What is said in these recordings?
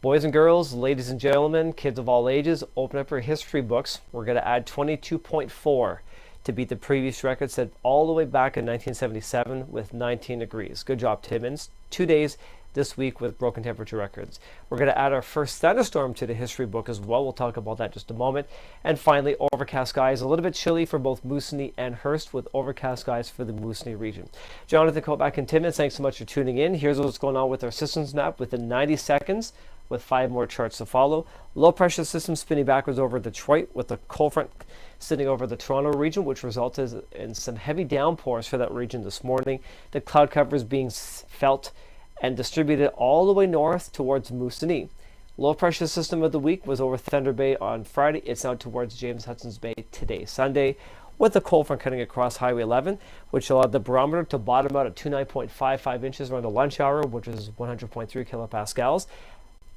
Boys and girls, ladies and gentlemen, kids of all ages, open up your history books. We're going to add 22.4 to beat the previous record set all the way back in 1977 with 19 degrees. Good job, Timmins. 2 days this week with broken temperature records. We're going to add our first thunderstorm to the history book as well. We'll talk about that in just a moment. And finally, overcast skies. A little bit chilly for both Moosonee and Hearst with overcast skies for the Moosonee region. Jonathan Kovac and Timmins, thanks so much for tuning in. Here's what's going on with our systems map within 90 seconds with 5 more charts to follow. Low pressure system spinning backwards over Detroit with the cold front sitting over the Toronto region, which resulted in some heavy downpours for that region this morning. The cloud cover is being felt and distributed all the way north towards Moosonee. Low pressure system of the week was over Thunder Bay on Friday. It's now towards James Hudson's Bay today, Sunday, with the cold front cutting across Highway 11, which allowed the barometer to bottom out at 29.55 inches around the lunch hour, which is 100.3 kilopascals.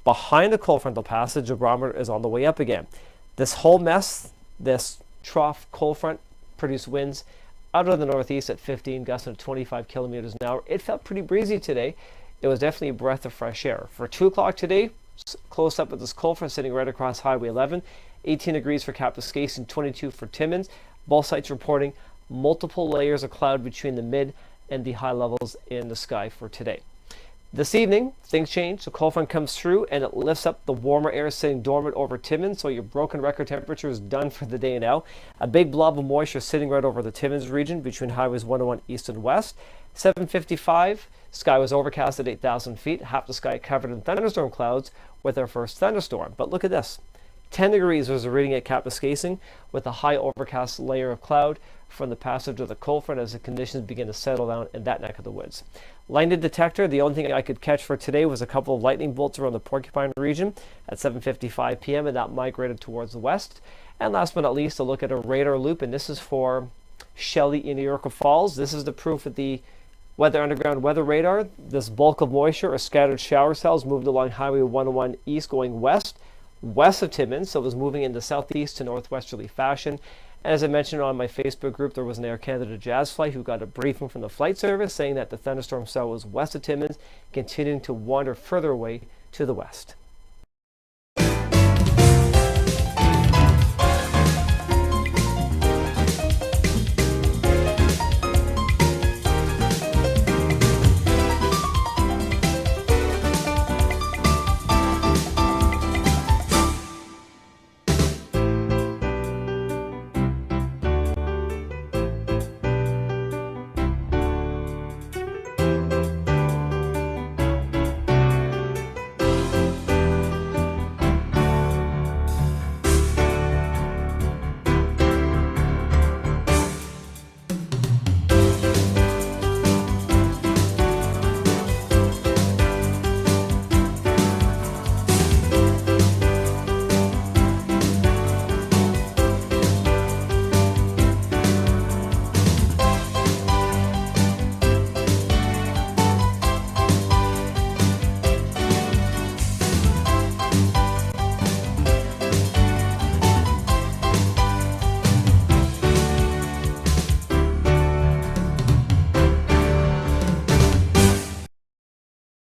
Behind the cold frontal passage, the barometer is on the way up again. This whole mess, this trough cold front, produced winds out of the northeast at 15, gusting to 25 kilometers an hour. It felt pretty breezy today. It was definitely a breath of fresh air. For 2 o'clock today, close up with this cold front sitting right across Highway 11, 18 degrees for Kapuskasing, 22 for Timmins. Both sites reporting multiple layers of cloud between the mid and the high levels in the sky for today. This evening, things change. The cold front comes through and it lifts up the warmer air sitting dormant over Timmins, so your broken record temperature is done for the day now. A big blob of moisture sitting right over the Timmins region between highways 101 east and west. 7:55, sky was overcast at 8,000 feet. Half the sky covered in thunderstorm clouds with our first thunderstorm. But look at this. 10 degrees was the reading at Kapuskasing with a high overcast layer of cloud from the passage of the cold front as the conditions begin to settle down in that neck of the woods. Lightning detector, the only thing I could catch for today was a couple of lightning bolts around the Porcupine region at 7:55 p.m. and that migrated towards the west. And last but not least, a look at a radar loop, and this is for Shelley in York Falls. This is the proof of the Weather Underground weather radar. This bulk of moisture or scattered shower cells moved along Highway 101 east going west of Timmins, so it was moving in the southeast to northwesterly fashion. And as I mentioned on my Facebook group, there was an Air Canada Jazz flight who got a briefing from the flight service saying that the thunderstorm cell was west of Timmins, continuing to wander further away to the west.